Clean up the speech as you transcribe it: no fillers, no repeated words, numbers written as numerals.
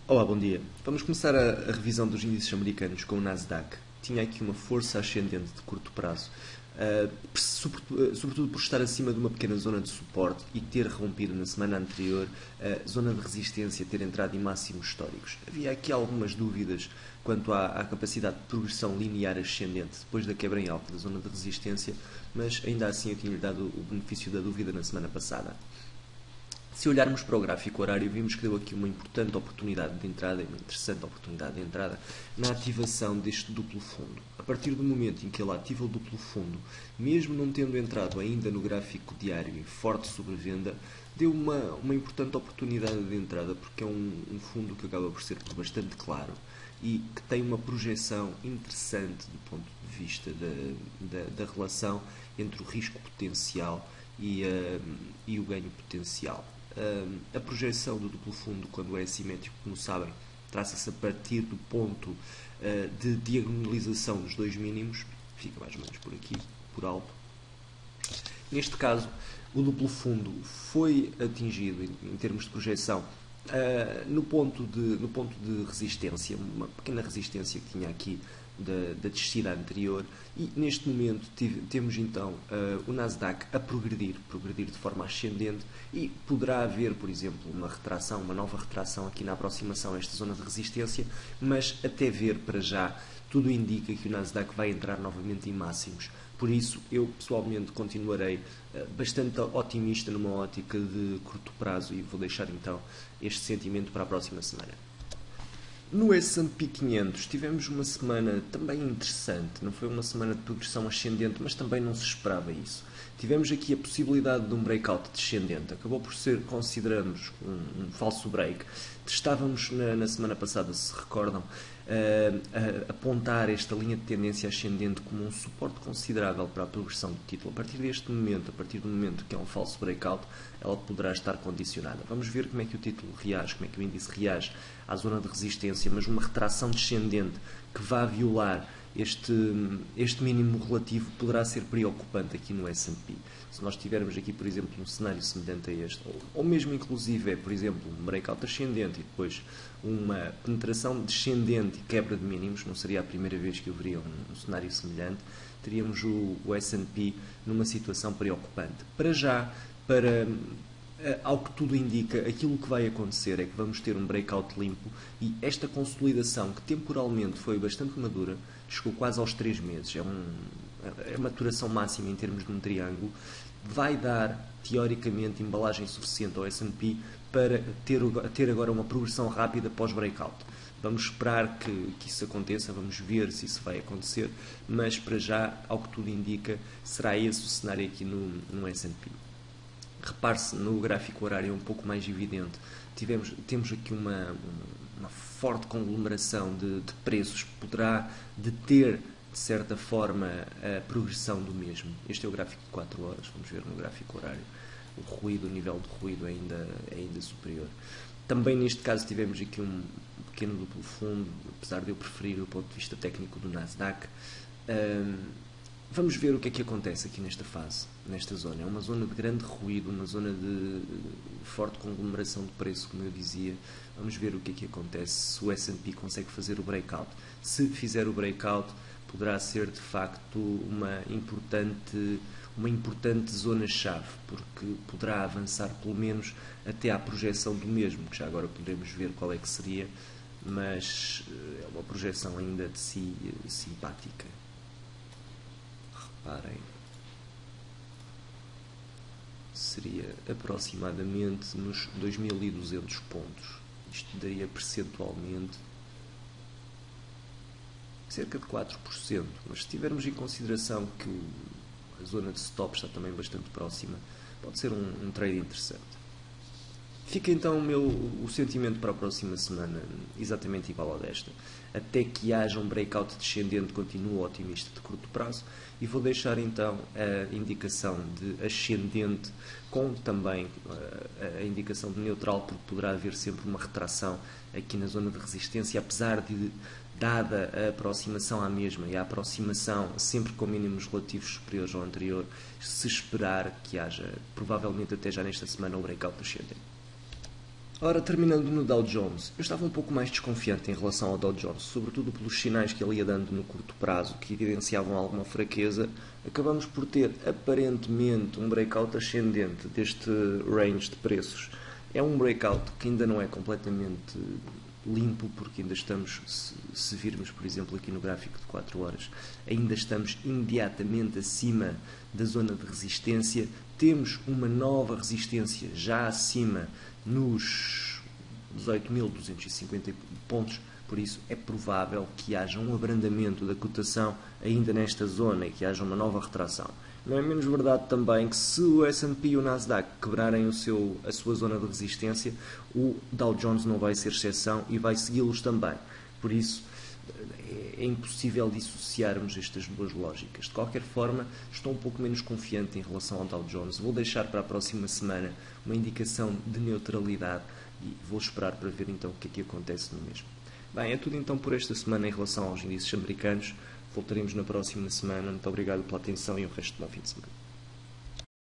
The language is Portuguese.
Olá, bom dia. Vamos começar a revisão dos índices americanos com o Nasdaq. Tinha aqui uma força ascendente de curto prazo, sobretudo por estar acima de uma pequena zona de suporte e ter rompido na semana anterior a zona de resistência, ter entrado em máximos históricos. Havia aqui algumas dúvidas quanto à capacidade de progressão linear ascendente depois da quebra em alta da zona de resistência, mas ainda assim eu tinha-lhe dado o benefício da dúvida na semana passada. Se olharmos para o gráfico horário, vimos que deu aqui uma importante oportunidade de entrada, uma interessante oportunidade de entrada, na ativação deste duplo fundo. A partir do momento em que ele ativa o duplo fundo, mesmo não tendo entrado ainda no gráfico diário em forte sobrevenda, deu uma importante oportunidade de entrada, porque é um fundo que acaba por ser bastante claro e que tem uma projeção interessante do ponto de vista da relação entre o risco potencial e o ganho potencial. A projeção do duplo fundo, quando é assimétrico, como sabem, traça-se a partir do ponto de diagonalização dos dois mínimos, fica mais ou menos por aqui, por alto. Neste caso, o duplo fundo foi atingido em termos de projeção no ponto de resistência, uma pequena resistência que tinha aqui da descida anterior, e neste momento temos então o Nasdaq a progredir de forma ascendente, e poderá haver, por exemplo, uma nova retração aqui na aproximação a esta zona de resistência, mas até ver para já, tudo indica que o Nasdaq vai entrar novamente em máximos. Por isso, eu pessoalmente continuarei bastante otimista numa ótica de curto prazo e vou deixar então este sentimento para a próxima semana. No S&P 500 tivemos uma semana também interessante, não foi uma semana de progressão ascendente, mas também não se esperava isso. Tivemos aqui a possibilidade de um breakout descendente, acabou por ser, consideramos, um falso break. Estávamos na semana passada, se recordam, a apontar esta linha de tendência ascendente como um suporte considerável para a progressão do título. A partir do momento que é um falso breakout, ela poderá estar condicionada. Vamos ver como é que o título reage, como é que o índice reage à zona de resistência, mas uma retração descendente que vá violar este mínimo relativo poderá ser preocupante aqui no S&P. Se nós tivermos aqui, por exemplo, um cenário semelhante a este, ou mesmo inclusive, por exemplo, um breakout ascendente e depois uma penetração descendente e quebra de mínimos, não seria a primeira vez que eu veria um cenário semelhante, teríamos o S&P numa situação preocupante. Para já, ao que tudo indica, aquilo que vai acontecer é que vamos ter um breakout limpo, e esta consolidação, que temporalmente foi bastante madura, chegou quase aos 3 meses, é a maturação máxima em termos de um triângulo, vai dar, teoricamente, embalagem suficiente ao S&P para ter agora uma progressão rápida pós-breakout. Vamos esperar que isso aconteça, vamos ver se isso vai acontecer, mas para já, ao que tudo indica, será esse o cenário aqui no S&P. Repare-se, no gráfico horário é um pouco mais evidente. Temos aqui uma forte conglomeração de preços, poderá deter, de certa forma, a progressão do mesmo. Este é o gráfico de 4 horas, vamos ver no gráfico horário. O nível de ruído é ainda superior. Também neste caso tivemos aqui um pequeno duplo fundo, apesar de eu preferir o ponto de vista técnico do Nasdaq. Vamos ver o que é que acontece aqui nesta fase, nesta zona. É uma zona de grande ruído, uma zona de forte conglomeração de preço, como eu dizia. Vamos ver o que é que acontece, se o S&P consegue fazer o breakout. Se fizer o breakout, poderá ser de facto uma importante zona-chave, porque poderá avançar pelo menos até à projeção do mesmo, que já agora podemos ver qual é que seria, mas é uma projeção ainda de si simpática. Reparem, seria aproximadamente nos 2.200 pontos. Isto daria percentualmente cerca de 4%, mas se tivermos em consideração que a zona de stop está também bastante próxima, pode ser um trade interessante. Fica então o sentimento para a próxima semana exatamente igual ao desta. Até que haja um breakout descendente, continuo otimista de curto prazo, e vou deixar então a indicação de ascendente com também a indicação de neutral, porque poderá haver sempre uma retração aqui na zona de resistência, apesar de, dada a aproximação à mesma e a aproximação sempre com mínimos relativos superiores ao anterior, se esperar que haja, provavelmente até já nesta semana, um breakout ascendente. Ora, terminando no Dow Jones, eu estava um pouco mais desconfiante em relação ao Dow Jones, sobretudo pelos sinais que ele ia dando no curto prazo, que evidenciavam alguma fraqueza. Acabamos por ter, aparentemente, um breakout ascendente deste range de preços. É um breakout que ainda não é completamente limpo, porque ainda estamos, se virmos, por exemplo, aqui no gráfico de 4 horas, ainda estamos imediatamente acima da zona de resistência. Temos uma nova resistência já acima nos 18.250 pontos, por isso é provável que haja um abrandamento da cotação ainda nesta zona e que haja uma nova retração. Não é menos verdade também que se o S&P e o Nasdaq quebrarem a sua zona de resistência, o Dow Jones não vai ser exceção e vai segui-los também. Por isso, é impossível dissociarmos estas duas lógicas. De qualquer forma, estou um pouco menos confiante em relação ao Dow Jones. Vou deixar para a próxima semana uma indicação de neutralidade e vou esperar para ver então o que é que acontece no mesmo. Bem, é tudo então por esta semana em relação aos índices americanos. Voltaremos na próxima semana. Muito obrigado pela atenção e um resto de bom fim de semana.